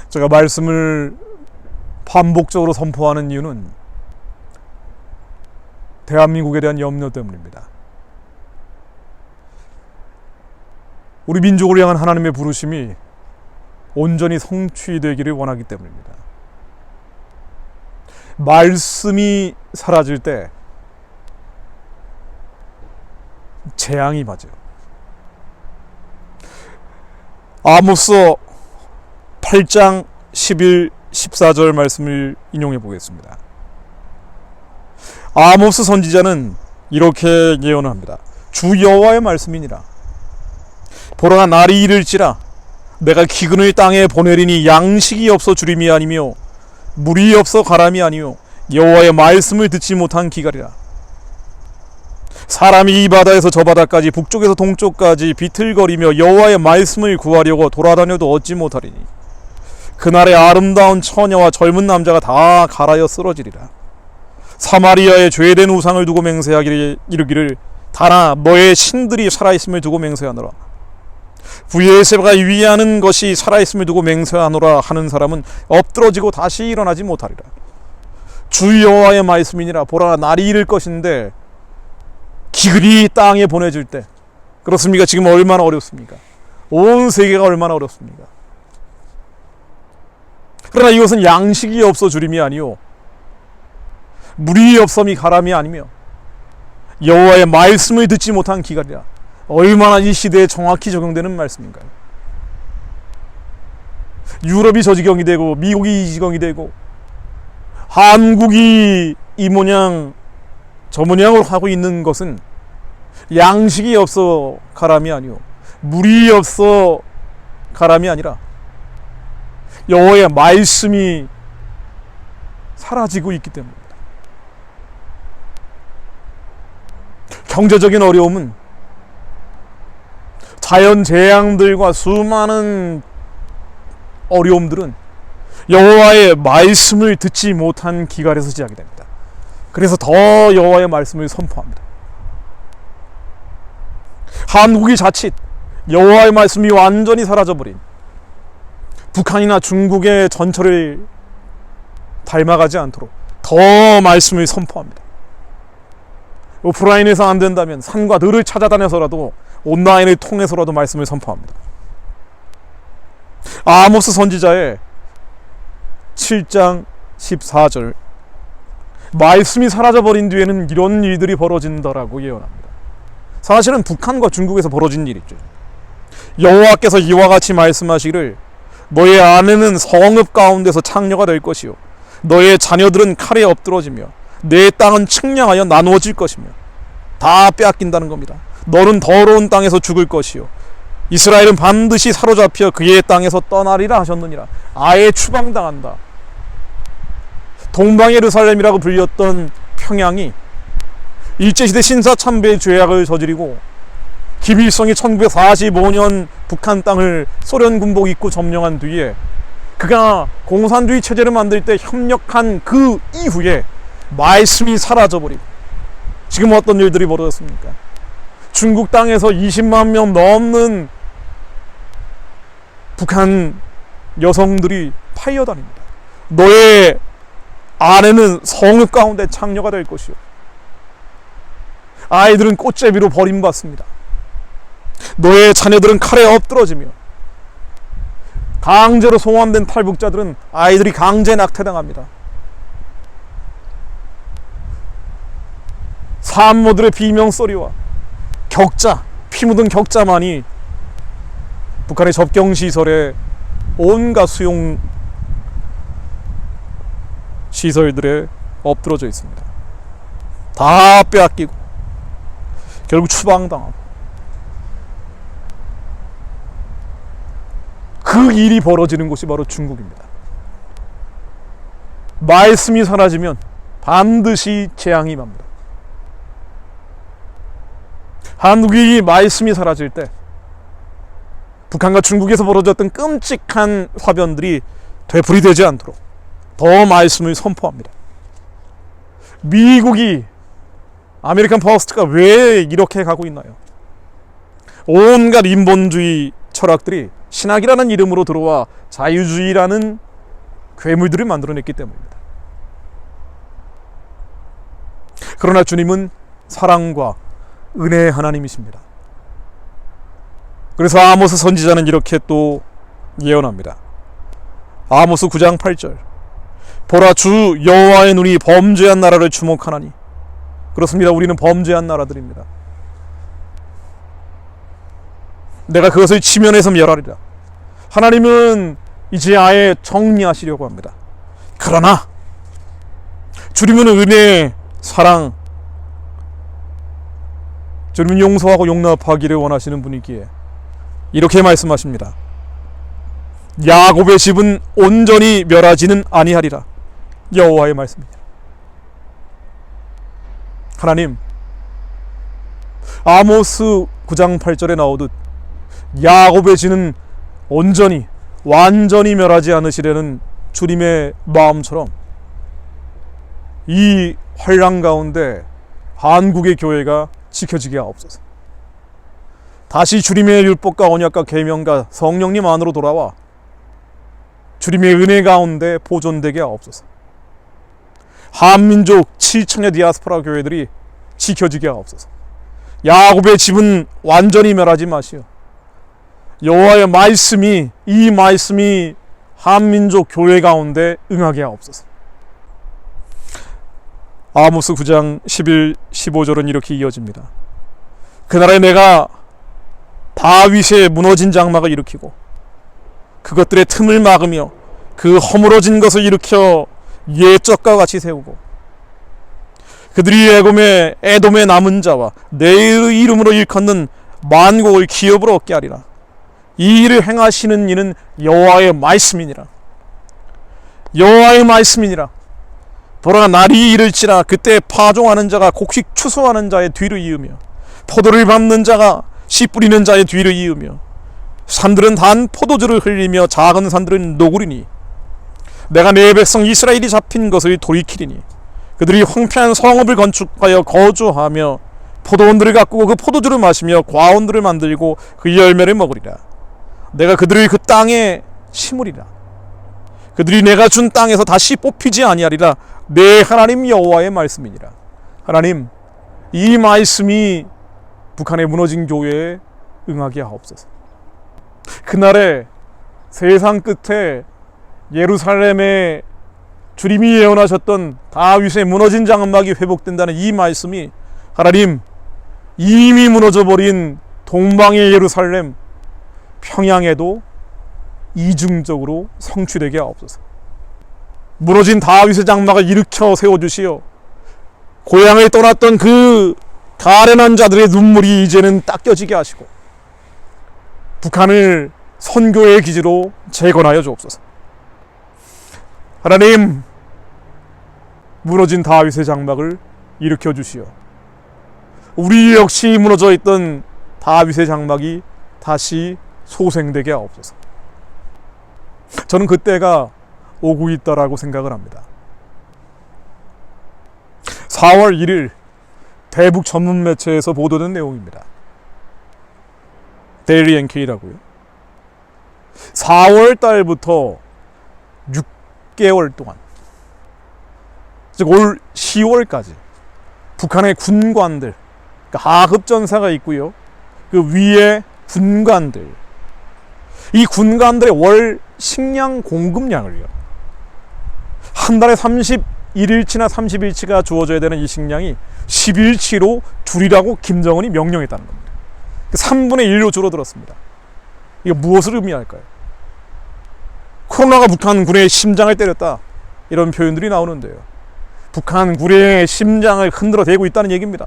제가 말씀을 반복적으로 선포하는 이유는 대한민국에 대한 염려 때문입니다. 우리 민족을 향한 하나님의 부르심이 온전히 성취되기를 원하기 때문입니다. 말씀이 사라질 때 재앙이 맞아요. 아모스 8장 11, 14절 말씀을 인용해 보겠습니다. 아모스 선지자는 이렇게 예언을 합니다. 주 여호와의 말씀이니라. 보라, 날이 이를지라 내가 기근을 땅에 보내리니 양식이 없어 주림이 아니며 물이 없어 가람이 아니요 여호와의 말씀을 듣지 못한 기갈이라. 사람이 이 바다에서 저 바다까지 북쪽에서 동쪽까지 비틀거리며 여호와의 말씀을 구하려고 돌아다녀도 얻지 못하리니 그날에 아름다운 처녀와 젊은 남자가 다 갈아여 쓰러지리라. 사마리아의 죄된 우상을 두고 맹세하기를 이르기를 다나 너의 신들이 살아있음을 두고 맹세하노라. 부엘세바가 위하는 것이 살아있음을 두고 맹세하노라 하는 사람은 엎드러지고 다시 일어나지 못하리라. 주 여호와의 말씀이니라. 보라, 날이 이를 것인데 기근이 땅에 보내질 때, 그렇습니까? 지금 얼마나 어렵습니까? 온 세계가 얼마나 어렵습니까? 그러나 이것은 양식이 없어 주림이 아니요 물이 없음이 가람이 아니며 여호와의 말씀을 듣지 못한 기갈이라. 얼마나 이 시대에 정확히 적용되는 말씀인가요? 유럽이 저 지경이 되고 미국이 이 지경이 되고 한국이 이 모양 저 모양으로 하고 있는 것은 양식이 없어 가람이 아니요 물이 없어 가람이 아니라 여호와의 말씀이 사라지고 있기 때문입니다. 경제적인 어려움은 자연 재앙들과 수많은 어려움들은 여호와의 말씀을 듣지 못한 기갈에서 시작이 됩니다. 그래서 더 여호와의 말씀을 선포합니다. 한국이 자칫 여호와의 말씀이 완전히 사라져버린 북한이나 중국의 전철을 닮아가지 않도록 더 말씀을 선포합니다. 오프라인에서 안 된다면 산과 들을 찾아다녀서라도 온라인을 통해서라도 말씀을 선포합니다. 아모스 선지자의 7장 14절, 말씀이 사라져버린 뒤에는 이런 일들이 벌어진다라고 예언합니다. 사실은 북한과 중국에서 벌어진 일이죠. 여호와께서 이와 같이 말씀하시기를 너의 아내는 성읍 가운데서 창녀가 될 것이요 너의 자녀들은 칼에 엎드러지며 내 땅은 측량하여 나누어질 것이며 다 빼앗긴다는 겁니다. 너는 더러운 땅에서 죽을 것이요 이스라엘은 반드시 사로잡혀 그의 땅에서 떠나리라 하셨느니라. 아예 추방당한다. 동방예루살렘이라고 불렸던 평양이 일제시대 신사참배의 죄악을 저지르고 김일성이 1945년 북한 땅을 소련 군복 입고 점령한 뒤에 그가 공산주의 체제를 만들 때 협력한 그 이후에 말씀이 사라져버리고 지금 어떤 일들이 벌어졌습니까? 중국 땅에서 20만 명 넘는 북한 여성들이 팔려다닙니다. 너의 아내는 성읍 가운데 창녀가 될 것이요 아이들은 꽃제비로 버림받습니다. 너의 자녀들은 칼에 엎드러지며 강제로 송환된 탈북자들은 아이들이 강제 낙태당합니다. 산모들의 비명소리와 격자, 피 묻은 격자만이 북한의 접경시설에 온갖 수용 시설들에 엎드러져 있습니다. 다 빼앗기고 결국 추방당하고 그 일이 벌어지는 곳이 바로 중국입니다. 말씀이 사라지면 반드시 재앙이 맙니다. 한국이 말씀이 사라질 때 북한과 중국에서 벌어졌던 끔찍한 화변들이 되풀이되지 않도록 더 말씀을 선포합니다. 미국이 아메리칸 퍼스트가 왜 이렇게 가고 있나요? 온갖 인본주의 철학들이 신학이라는 이름으로 들어와 자유주의라는 괴물들을 만들어냈기 때문입니다. 그러나 주님은 사랑과 은혜의 하나님이십니다. 그래서 아모스 선지자는 이렇게 또 예언합니다. 아모스 9장 8절. 보라, 주 여호와의 눈이 범죄한 나라를 주목하나니. 그렇습니다. 우리는 범죄한 나라들입니다. 내가 그것을 지면에서 멸하리라. 하나님은 이제 아예 정리하시려고 합니다. 그러나 주님은 은혜, 사랑, 주님은 용서하고 용납하기를 원하시는 분이기에 이렇게 말씀하십니다. 야곱의 집은 온전히 멸하지는 아니하리라. 여호와의 말씀입니다. 하나님, 아모스 9장 8절에 나오듯 야곱의 지는 온전히 완전히 멸하지 않으시려는 주님의 마음처럼 이 환난 가운데 한국의 교회가 지켜지게 하옵소서. 다시 주님의 율법과 언약과 계명과 성령님 안으로 돌아와 주님의 은혜 가운데 보존되게 하옵소서. 한민족 7천여 디아스포라 교회들이 지켜지게 하옵소서. 야곱의 집은 완전히 멸하지 마시오. 여호와의 말씀이, 이 말씀이 한민족 교회 가운데 응하게 하옵소서. 아모스 9장 11, 15절은 이렇게 이어집니다. 그날에 내가 다윗의 무너진 장막을 일으키고 그것들의 틈을 막으며 그 허물어진 것을 일으켜 옛적과 같이 세우고 그들이 에돔의 남은 자와 내 이름으로 일컫는 만국을 기업으로 얻게 하리라. 이 일을 행하시는 이는 여호와의 말씀이니라. 여호와의 말씀이니라. 보라, 날이 이를지라 그때 파종하는 자가 곡식 추수하는 자의 뒤를 이으며 포도를 밟는 자가 씨 뿌리는 자의 뒤를 이으며 산들은 단 포도주를 흘리며 작은 산들은 노구리니 내가 내 백성 이스라엘이 잡힌 것을 돌이키리니 그들이 황폐한 성읍을 건축하여 거주하며 포도원들을 가꾸고 그 포도주를 마시며 과원들을 만들고 그 열매를 먹으리라. 내가 그들을 그 땅에 심으리라. 그들이 내가 준 땅에서 다시 뽑히지 아니하리라. 내 하나님 여호와의 말씀이니라. 하나님, 이 말씀이 북한의 무너진 교회에 응하게 하옵소서. 그날에 세상 끝에 예루살렘에 주님이 예언하셨던 다윗의 무너진 장막이 회복된다는 이 말씀이 하나님, 이미 무너져버린 동방의 예루살렘 평양에도 이중적으로 성취되게 하옵소서. 무너진 다윗의 장막을 일으켜 세워주시어 고향을 떠났던 그 가련한 자들의 눈물이 이제는 닦여지게 하시고 북한을 선교의 기지로 재건하여 주옵소서. 하나님, 무너진 다윗의 장막을 일으켜 주시어 우리 역시 무너져 있던 다윗의 장막이 다시 소생되게 하옵소서. 저는 그때가 오고 있다라고 생각을 합니다. 4월 1일 대북 전문 매체에서 보도된 내용입니다. 데일리 NK라고요. 4월 달부터 6개월 동안, 즉 올 10월까지 북한의 군관들, 그러니까 하급 전사가 있고요. 그 위에 군관들, 이 군관들의 월 식량 공급량을요, 한 달에 31일치나 30일치가 주어져야 되는 이 식량이 10일치로 줄이라고 김정은이 명령했다는 겁니다. 3분의 1로 줄어들었습니다. 이거 무엇을 의미할까요? 코로나가 북한 군의 심장을 때렸다, 이런 표현들이 나오는데요. 북한 군의 심장을 흔들어 대고 있다는 얘기입니다.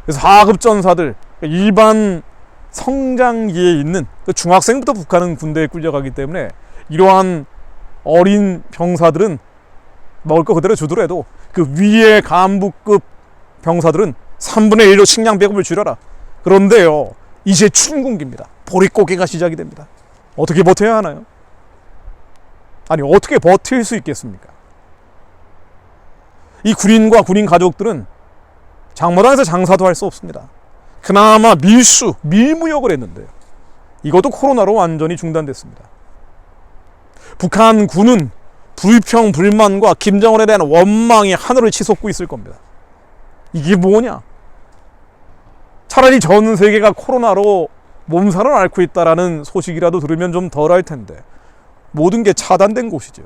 그래서 하급 전사들, 일반 성장기에 있는 중학생부터 북한은 군대에 끌려가기 때문에 이러한 어린 병사들은 먹을 거 그대로 주더라도 그 위에 간부급 병사들은 3분의 1로 식량 배급을 줄여라. 그런데요, 이제 춘궁기입니다. 보릿고개가 시작이 됩니다. 어떻게 버텨야 하나요? 아니, 어떻게 버틸 수 있겠습니까? 이 군인과 군인 가족들은 장마당에서 장사도 할 수 없습니다. 그나마 밀무역을 했는데요. 이것도 코로나로 완전히 중단됐습니다. 북한군은 불평, 불만과 김정은에 대한 원망이 하늘을 치솟고 있을 겁니다. 이게 뭐냐? 차라리 전 세계가 코로나로 몸살을 앓고 있다라는 소식이라도 들으면 좀 덜할 텐데 모든 게 차단된 곳이죠.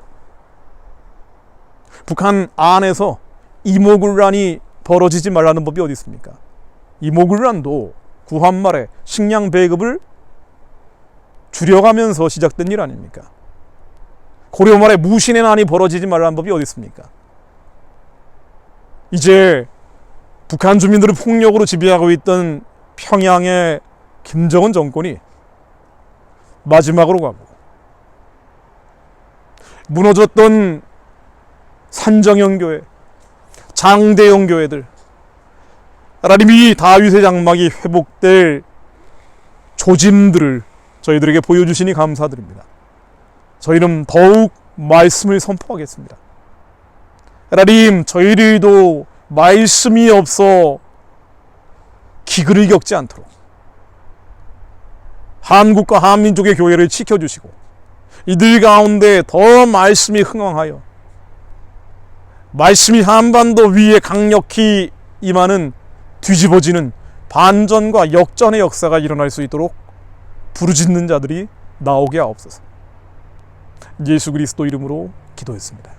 북한 안에서 이모군란이 벌어지지 말라는 법이 어디 있습니까? 이모군란도 구한말에 식량 배급을 줄여가면서 시작된 일 아닙니까? 고려말에 무신의 난이 벌어지지 말라는 법이 어디 있습니까? 이제 북한 주민들을 폭력으로 지배하고 있던 평양의 김정은 정권이 마지막으로 가고, 무너졌던 산정형 교회, 장대형 교회들, 하나님이 다윗의 장막이 회복될 조짐들을 저희들에게 보여주시니 감사드립니다. 저희는 더욱 말씀을 선포하겠습니다. 하나님, 저희들도 말씀이 없어 기근을 겪지 않도록 한국과 한민족의 교회를 지켜주시고, 이들 가운데 더 말씀이 흥왕하여 말씀이 한반도 위에 강력히 임하는 뒤집어지는 반전과 역전의 역사가 일어날 수 있도록 부르짖는 자들이 나오게 하옵소서. 예수 그리스도 이름으로 기도했습니다.